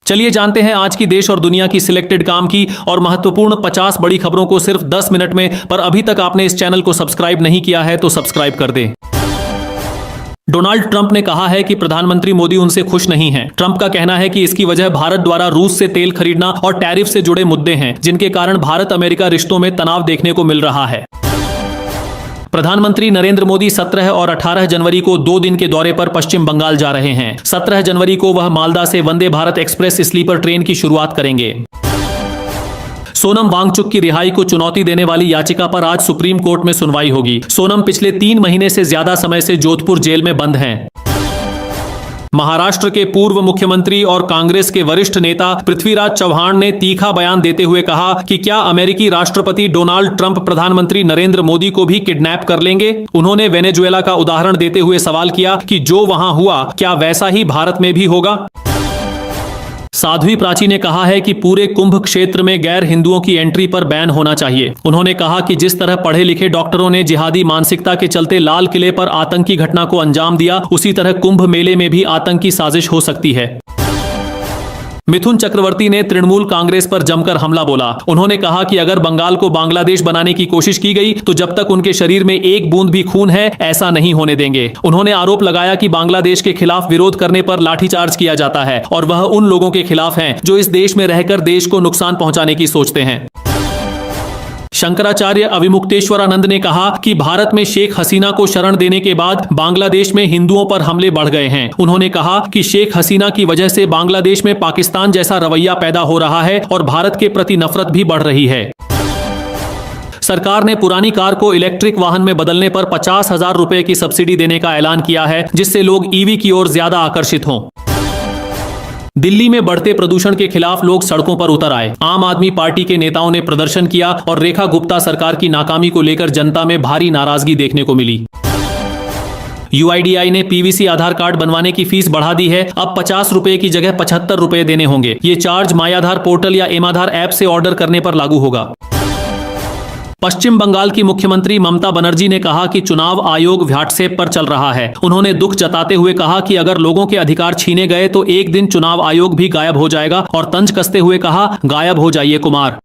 चलिए जानते हैं आज की देश और दुनिया की सिलेक्टेड काम की और महत्वपूर्ण 50 बड़ी खबरों को सिर्फ 10 मिनट में। पर अभी तक आपने इस चैनल को सब्सक्राइब नहीं किया है तो सब्सक्राइब कर दें। डोनाल्ड ट्रंप ने कहा है कि प्रधानमंत्री मोदी उनसे खुश नहीं हैं। ट्रंप का कहना है कि इसकी वजह भारत द्वारा रूस से तेल खरीदना और टैरिफ से जुड़े मुद्दे हैं, जिनके कारण भारत अमेरिका रिश्तों में तनाव देखने को मिल रहा है। प्रधानमंत्री नरेंद्र मोदी 17 और 18 जनवरी को 2 दिन के दौरे पर पश्चिम बंगाल जा रहे हैं। 17 जनवरी को वह मालदा से Vande Bharat express sleeper train की शुरुआत करेंगे। सोनम वांगचुक की रिहाई को चुनौती देने वाली याचिका पर आज सुप्रीम कोर्ट में सुनवाई होगी। सोनम पिछले 3 महीने से ज्यादा समय से जोधपुर जेल में बंद हैं। महाराष्ट्र के पूर्व मुख्यमंत्री और कांग्रेस के वरिष्ठ नेता पृथ्वीराज चव्हाण ने तीखा बयान देते हुए कहा कि क्या अमेरिकी राष्ट्रपति डोनाल्ड ट्रंप प्रधानमंत्री नरेंद्र मोदी को भी किडनैप कर लेंगे। उन्होंने वेनेजुएला का उदाहरण देते हुए सवाल किया कि जो वहां हुआ क्या वैसा ही भारत में भी होगा। साध्वी प्राची ने कहा है कि पूरे कुंभ क्षेत्र में गैर हिंदुओं की एंट्री पर बैन होना चाहिए। उन्होंने कहा कि जिस तरह पढ़े लिखे डॉक्टरों ने जिहादी मानसिकता के चलते लाल किले पर आतंकी घटना को अंजाम दिया, उसी तरह कुंभ मेले में भी आतंकी साजिश हो सकती है। मिथुन चक्रवर्ती ने तृणमूल कांग्रेस पर जमकर हमला बोला। उन्होंने कहा कि अगर बंगाल को बांग्लादेश बनाने की कोशिश की गई तो जब तक उनके शरीर में एक बूंद भी खून है ऐसा नहीं होने देंगे। उन्होंने आरोप लगाया कि बांग्लादेश के खिलाफ विरोध करने पर लाठीचार्ज किया जाता है और वह उन लोगों के खिलाफ हैं जो इस देश में रहकर देश को नुकसान पहुंचाने की सोचते हैं। शंकराचार्य अविमुक्तेश्वरानंद ने कहा कि भारत में शेख हसीना को शरण देने के बाद बांग्लादेश में हिंदुओं पर हमले बढ़ गए हैं। उन्होंने कहा कि शेख हसीना की वजह से बांग्लादेश में पाकिस्तान जैसा रवैया पैदा हो रहा है और भारत के प्रति नफरत भी बढ़ रही है। सरकार ने पुरानी कार को इलेक्ट्रिक वाहन में बदलने पर 50,000 रुपए की सब्सिडी देने का ऐलान किया है, जिससे लोग ईवी की ओर ज्यादा आकर्षित हों। दिल्ली में बढ़ते प्रदूषण के खिलाफ लोग सड़कों पर उतर आए। आम आदमी पार्टी के नेताओं ने प्रदर्शन किया और रेखा गुप्ता सरकार की नाकामी को लेकर जनता में भारी नाराजगी देखने को मिली। UIDAI ने PVC आधार कार्ड बनवाने की फीस बढ़ा दी है। अब 50 रुपए की जगह 75 रुपए देने होंगे। ये चार्ज माई आधार पोर्टल या एम आधार ऐप से ऑर्डर करने पर लागू होगा। पश्चिम बंगाल की मुख्यमंत्री ममता बनर्जी ने कहा कि चुनाव आयोग व्हाट्सएप पर चल रहा है। उन्होंने दुख जताते हुए कहा कि अगर लोगों के अधिकार छीने गए तो एक दिन चुनाव आयोग भी गायब हो जाएगा और तंज कसते हुए कहा, गायब हो जाइए कुमार।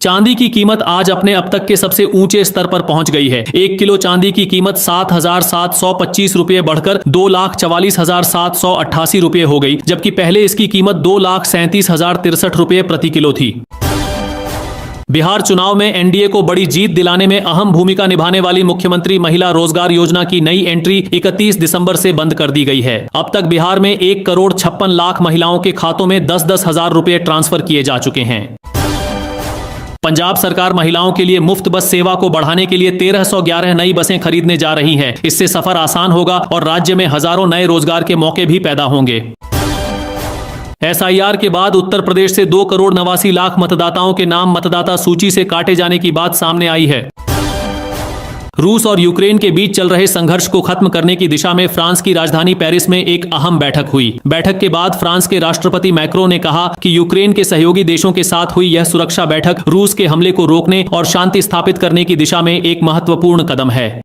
चांदी की कीमत आज अपने अब तक के सबसे ऊंचे स्तर पर पहुंच गई है। 1 किलो चांदी की कीमत 7,725 रुपये बढ़कर 2,44,788 रुपये हो गई, जबकि पहले इसकी कीमत 2,37,063 रुपये प्रति किलो थी। बिहार चुनाव में एनडीए को बड़ी जीत दिलाने में अहम भूमिका निभाने वाली मुख्यमंत्री महिला रोजगार योजना की नई एंट्री 31 दिसंबर से बंद कर दी गई है। अब तक बिहार में 1,56,00,000 महिलाओं के खातों में 10-10 हजार रुपए ट्रांसफर किए जा चुके हैं। पंजाब सरकार महिलाओं के लिए मुफ्त बस सेवा को बढ़ाने के लिए 1311 नई बसें खरीदने जा रही है। इससे सफर आसान होगा और राज्य में हजारों नए रोजगार के मौके भी पैदा होंगे। SIR के बाद उत्तर प्रदेश से 2,89,00,000 मतदाताओं के नाम मतदाता सूची से काटे जाने की बात सामने आई है। रूस और यूक्रेन के बीच चल रहे संघर्ष को खत्म करने की दिशा में फ्रांस की राजधानी पेरिस में एक अहम बैठक हुई। बैठक के बाद फ्रांस के राष्ट्रपति मैक्रों ने कहा कि यूक्रेन के सहयोगी देशों के साथ हुई यह सुरक्षा बैठक रूस के हमले को रोकने और शांति स्थापित करने की दिशा में एक महत्वपूर्ण कदम है।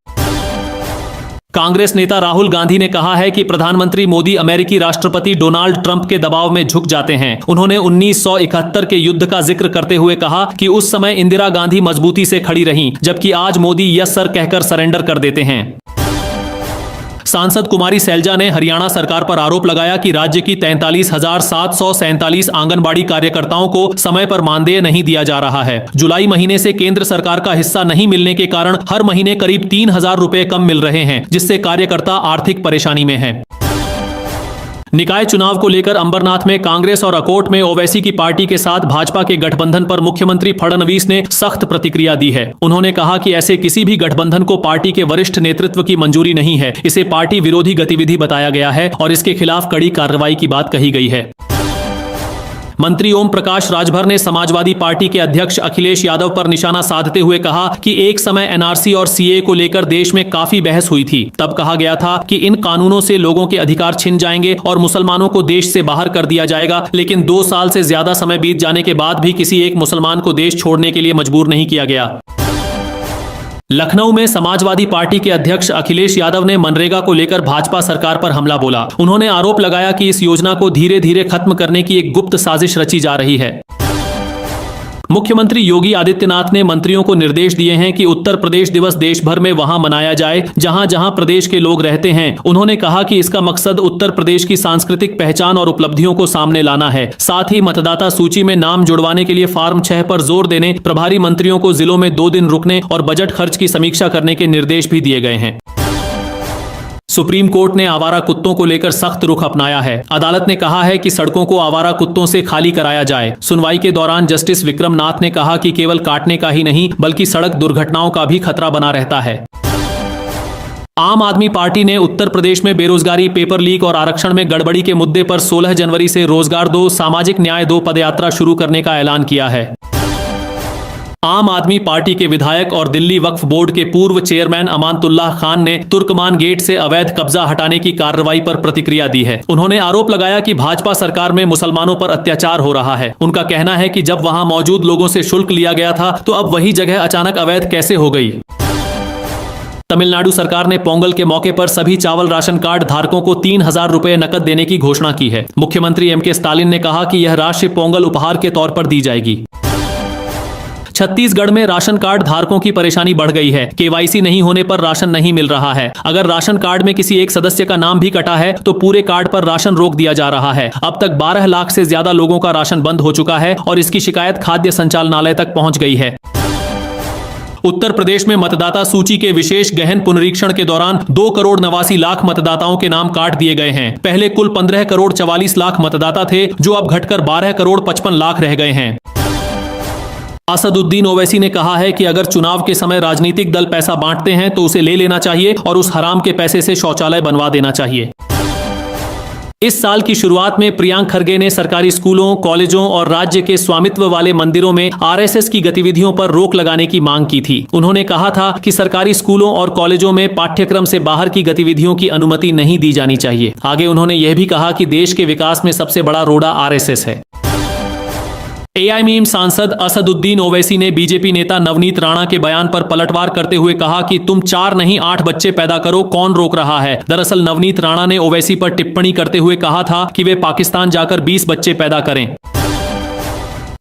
कांग्रेस नेता राहुल गांधी ने कहा है कि प्रधानमंत्री मोदी अमेरिकी राष्ट्रपति डोनाल्ड ट्रंप के दबाव में झुक जाते हैं। उन्होंने 1971 के युद्ध का जिक्र करते हुए कहा कि उस समय इंदिरा गांधी मजबूती से खड़ी रहीं, जबकि आज मोदी यस सर कहकर सरेंडर कर देते हैं। सांसद कुमारी सैलजा ने हरियाणा सरकार पर आरोप लगाया कि राज्य की 43,747 आंगनबाड़ी कार्यकर्ताओं को समय पर मानदेय नहीं दिया जा रहा है। जुलाई महीने से केंद्र सरकार का हिस्सा नहीं मिलने के कारण हर महीने करीब 3,000 रुपए कम मिल रहे हैं, जिससे कार्यकर्ता आर्थिक परेशानी में हैं। निकाय चुनाव को लेकर अंबरनाथ में कांग्रेस और अकोट में ओवैसी की पार्टी के साथ भाजपा के गठबंधन पर मुख्यमंत्री फडणवीस ने सख्त प्रतिक्रिया दी है। उन्होंने कहा कि ऐसे किसी भी गठबंधन को पार्टी के वरिष्ठ नेतृत्व की मंजूरी नहीं है। इसे पार्टी विरोधी गतिविधि बताया गया है और इसके खिलाफ कड़ी कार्रवाई की बात कही गई है। मंत्री ओम प्रकाश राजभर ने समाजवादी पार्टी के अध्यक्ष अखिलेश यादव पर निशाना साधते हुए कहा कि एक समय NRC और CAA को लेकर देश में काफी बहस हुई थी। तब कहा गया था कि इन कानूनों से लोगों के अधिकार छिन जाएंगे और मुसलमानों को देश से बाहर कर दिया जाएगा, लेकिन 2 साल से ज्यादा समय बीत जाने के बाद भी किसी एक मुसलमान को देश छोड़ने के लिए मजबूर नहीं किया गया। लखनऊ में समाजवादी पार्टी के अध्यक्ष अखिलेश यादव ने मनरेगा को लेकर भाजपा सरकार पर हमला बोला। उन्होंने आरोप लगाया कि इस योजना को धीरे धीरे खत्म करने की एक गुप्त साजिश रची जा रही है। मुख्यमंत्री योगी आदित्यनाथ ने मंत्रियों को निर्देश दिए हैं कि उत्तर प्रदेश दिवस देश भर में वहां मनाया जाए जहां जहां प्रदेश के लोग रहते हैं। उन्होंने कहा कि इसका मकसद उत्तर प्रदेश की सांस्कृतिक पहचान और उपलब्धियों को सामने लाना है। साथ ही मतदाता सूची में नाम जुड़वाने के लिए फॉर्म 6 पर जोर देने, प्रभारी मंत्रियों को जिलों में 2 दिन रुकने और बजट खर्च की समीक्षा करने के निर्देश भी दिए गए हैं। सुप्रीम कोर्ट ने आवारा कुत्तों को लेकर सख्त रुख अपनाया है। अदालत ने कहा है कि सड़कों को आवारा कुत्तों से खाली कराया जाए। सुनवाई के दौरान जस्टिस विक्रम नाथ ने कहा कि केवल काटने का ही नहीं बल्कि सड़क दुर्घटनाओं का भी खतरा बना रहता है। आम आदमी पार्टी ने उत्तर प्रदेश में बेरोजगारी, पेपर लीक और आरक्षण में गड़बड़ी के मुद्दे पर 16 जनवरी से रोजगार दो, सामाजिक न्याय दो पदयात्रा शुरू करने का ऐलान किया है। आम आदमी पार्टी के विधायक और दिल्ली वक्फ बोर्ड के पूर्व चेयरमैन अमानतुल्लाह खान ने तुर्कमान गेट से अवैध कब्जा हटाने की कार्रवाई पर प्रतिक्रिया दी है। उन्होंने आरोप लगाया कि भाजपा सरकार में मुसलमानों पर अत्याचार हो रहा है। उनका कहना है कि जब वहां मौजूद लोगों से शुल्क लिया गया था तो अब वही जगह अचानक अवैध कैसे हो गई। तमिलनाडु सरकार ने पोंगल के मौके पर सभी चावल राशन कार्ड धारकों को 3,000 रुपए नकद देने की घोषणा की है। मुख्यमंत्री एम के स्टालिन ने कहा कि यह राशि पोंगल उपहार के तौर पर दी जाएगी। छत्तीसगढ़ में राशन कार्ड धारकों की परेशानी बढ़ गई है। केवाईसी नहीं होने पर राशन नहीं मिल रहा है। अगर राशन कार्ड में किसी एक सदस्य का नाम भी कटा है तो पूरे कार्ड पर राशन रोक दिया जा रहा है। अब तक 12 लाख से ज्यादा लोगों का राशन बंद हो चुका है और इसकी शिकायत खाद्य संचालनालय तक पहुंच गई है। उत्तर प्रदेश में मतदाता सूची के विशेष गहन पुनरीक्षण के दौरान 2,89,00,000 मतदाताओं के नाम काट दिए गए हैं। पहले कुल 15,44,00,000 मतदाता थे जो अब घटकर 12,55,00,000 रह गए हैं। असदुद्दीन ओवैसी ने कहा है कि अगर चुनाव के समय राजनीतिक दल पैसा बांटते हैं तो उसे ले लेना चाहिए और उस हराम के पैसे से शौचालय बनवा देना चाहिए। इस साल की शुरुआत में प्रियांक खरगे ने सरकारी स्कूलों, कॉलेजों और राज्य के स्वामित्व वाले मंदिरों में आरएसएस की गतिविधियों पर रोक लगाने की मांग की थी। उन्होंने कहा था कि सरकारी स्कूलों और कॉलेजों में पाठ्यक्रम से बाहर की गतिविधियों की अनुमति नहीं दी जानी चाहिए। आगे उन्होंने यह भी कहा कि देश के विकास में सबसे बड़ा रोड़ा आरएसएस है। एआईएमआईएम सांसद असदुद्दीन ओवैसी ने बीजेपी नेता नवनीत राणा के बयान पर पलटवार करते हुए कहा कि तुम 4 नहीं 8 बच्चे पैदा करो, कौन रोक रहा है। दरअसल नवनीत राणा ने ओवैसी पर टिप्पणी करते हुए कहा था कि वे पाकिस्तान जाकर 20 बच्चे पैदा करें।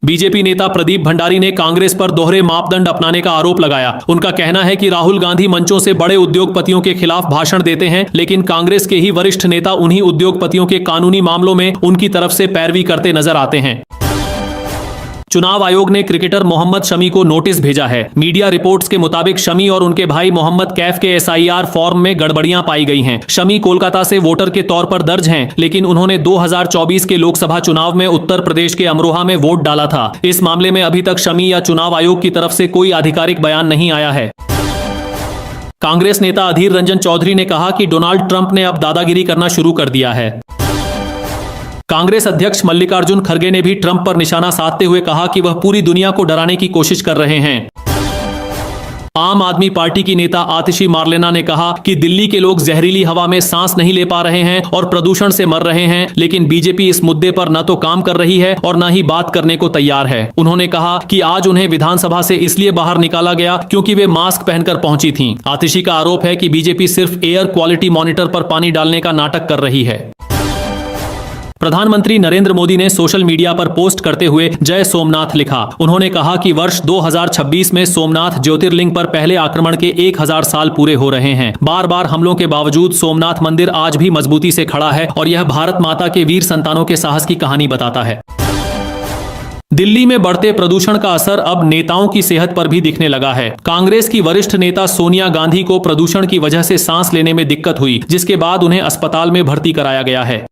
बीजेपी नेता प्रदीप भंडारी ने कांग्रेस पर दोहरे मापदंड अपनाने का आरोप लगाया। उनका कहना है कि राहुल गांधी मंचों से बड़े उद्योगपतियों के खिलाफ भाषण देते हैं, लेकिन कांग्रेस के ही वरिष्ठ नेता उन्हीं उद्योगपतियों के कानूनी मामलों में उनकी तरफ से पैरवी करते नजर आते हैं। चुनाव आयोग ने क्रिकेटर मोहम्मद शमी को नोटिस भेजा है। मीडिया रिपोर्ट्स के मुताबिक शमी और उनके भाई मोहम्मद कैफ के एसआईआर फॉर्म में गड़बड़ियां पाई गई हैं। शमी कोलकाता से वोटर के तौर पर दर्ज हैं, लेकिन उन्होंने 2024 के लोकसभा चुनाव में उत्तर प्रदेश के अमरोहा में वोट डाला था। इस मामले में अभी तक शमी या चुनाव आयोग की तरफ से कोई आधिकारिक बयान नहीं आया है। कांग्रेस नेता अधीर रंजन चौधरी ने कहा कि डोनाल्ड ट्रंप ने अब दादागिरी करना शुरू कर दिया है। कांग्रेस अध्यक्ष मल्लिकार्जुन खड़गे ने भी ट्रंप पर निशाना साधते हुए कहा कि वह पूरी दुनिया को डराने की कोशिश कर रहे हैं। आम आदमी पार्टी की नेता आतिशी मार्लेना ने कहा कि दिल्ली के लोग जहरीली हवा में सांस नहीं ले पा रहे हैं और प्रदूषण से मर रहे हैं, लेकिन बीजेपी इस मुद्दे पर न तो काम कर रही है और न ही बात करने को तैयार है। उन्होंने कहा कि आज उन्हें विधानसभा से इसलिए बाहर निकाला गया क्योंकि वे मास्क पहनकर पहुंची थीं। आतिशी का आरोप है कि बीजेपी सिर्फ एयर क्वालिटी मॉनिटर पर पानी डालने का नाटक कर रही है। प्रधानमंत्री नरेंद्र मोदी ने सोशल मीडिया पर पोस्ट करते हुए जय सोमनाथ लिखा। उन्होंने कहा कि वर्ष 2026 में सोमनाथ ज्योतिर्लिंग पर पहले आक्रमण के 1000 साल पूरे हो रहे हैं। बार बार हमलों के बावजूद सोमनाथ मंदिर आज भी मजबूती से खड़ा है और यह भारत माता के वीर संतानों के साहस की कहानी बताता है। दिल्ली में बढ़ते प्रदूषण का असर अब नेताओं की सेहत पर भी दिखने लगा है। कांग्रेस की वरिष्ठ नेता सोनिया गांधी को प्रदूषण की वजह से सांस लेने में दिक्कत हुई, जिसके बाद उन्हें अस्पताल में भर्ती कराया गया है।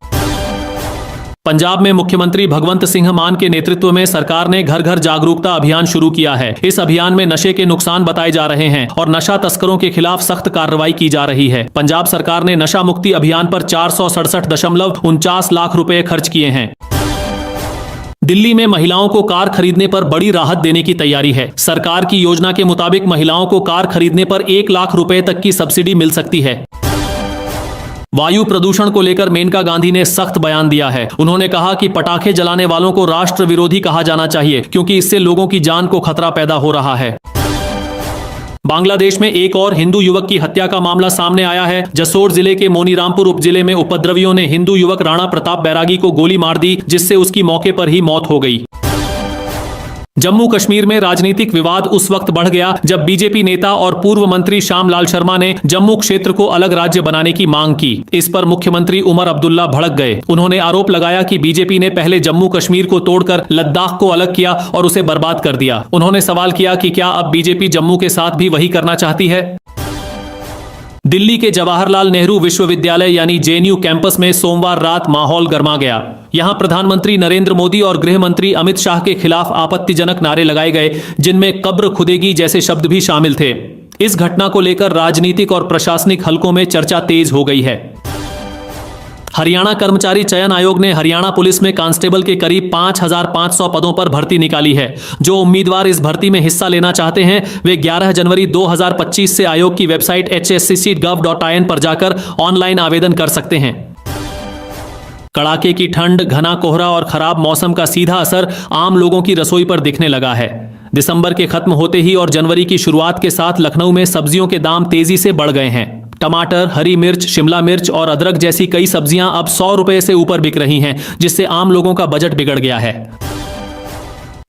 पंजाब में मुख्यमंत्री भगवंत सिंह मान के नेतृत्व में सरकार ने घर घर जागरूकता अभियान शुरू किया है। इस अभियान में नशे के नुकसान बताए जा रहे हैं और नशा तस्करों के खिलाफ सख्त कार्रवाई की जा रही है। पंजाब सरकार ने नशा मुक्ति अभियान पर 467.49 लाख रुपए खर्च किए हैं। दिल्ली में महिलाओं को कार खरीदने पर बड़ी राहत देने की तैयारी है। सरकार की योजना के मुताबिक महिलाओं को कार खरीदने पर 1 लाख रुपए तक की सब्सिडी मिल सकती है। वायु प्रदूषण को लेकर मेनका गांधी ने सख्त बयान दिया है। उन्होंने कहा कि पटाखे जलाने वालों को राष्ट्र विरोधी कहा जाना चाहिए क्योंकि इससे लोगों की जान को खतरा पैदा हो रहा है। बांग्लादेश में एक और हिंदू युवक की हत्या का मामला सामने आया है। जसोर जिले के मोनीरामपुर उपजिले में उपद्रवियों ने हिंदू युवक राणा प्रताप बैरागी को गोली मार दी, जिससे उसकी मौके पर ही मौत हो गई। जम्मू कश्मीर में राजनीतिक विवाद उस वक्त बढ़ गया जब बीजेपी नेता और पूर्व मंत्री श्याम लाल शर्मा ने जम्मू क्षेत्र को अलग राज्य बनाने की मांग की। इस पर मुख्यमंत्री उमर अब्दुल्ला भड़क गए। उन्होंने आरोप लगाया कि बीजेपी ने पहले जम्मू कश्मीर को तोड़कर लद्दाख को अलग किया और उसे बर्बाद कर दिया। उन्होंने सवाल किया कि क्या अब बीजेपी जम्मू के साथ भी वही करना चाहती है। दिल्ली के जवाहरलाल नेहरू विश्वविद्यालय यानी जेएनयू कैंपस में सोमवार रात माहौल गर्मा गया। यहां प्रधानमंत्री नरेंद्र मोदी और गृह मंत्री अमित शाह के खिलाफ आपत्तिजनक नारे लगाए गए, जिनमें कब्र खुदेगी जैसे शब्द भी शामिल थे। इस घटना को लेकर राजनीतिक और प्रशासनिक हलकों में चर्चा तेज हो गई है। हरियाणा कर्मचारी चयन आयोग ने हरियाणा पुलिस में कांस्टेबल के करीब 5,500 पदों पर भर्ती निकाली है। जो उम्मीदवार इस भर्ती में हिस्सा लेना चाहते हैं वे 11 जनवरी 2025 से आयोग की वेबसाइट hscc.gov.in पर जाकर ऑनलाइन आवेदन कर सकते हैं। कड़ाके की ठंड, घना कोहरा और खराब मौसम का सीधा असर आम लोगों की रसोई पर दिखने लगा है। दिसंबर के खत्म होते ही और जनवरी की शुरुआत के साथ लखनऊ में सब्जियों के दाम तेजी से बढ़ गए हैं। टमाटर, हरी मिर्च, शिमला मिर्च और अदरक जैसी कई सब्जियां अब 100 रुपए से ऊपर बिक रही हैं, जिससे आम लोगों का बजट बिगड़ गया है।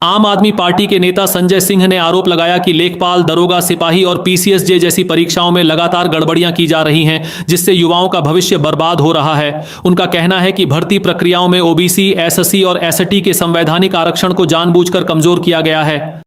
आम आदमी पार्टी के नेता संजय सिंह ने आरोप लगाया कि लेखपाल, दरोगा, सिपाही और पीसीएसजे जैसी परीक्षाओं में लगातार गड़बड़ियां की जा रही हैं, जिससे युवाओं का भविष्य बर्बाद हो रहा है। उनका कहना है कि भर्ती प्रक्रियाओं में ओबीसी, एससी और एसटी के संवैधानिक आरक्षण को जानबूझकर कमजोर किया गया है।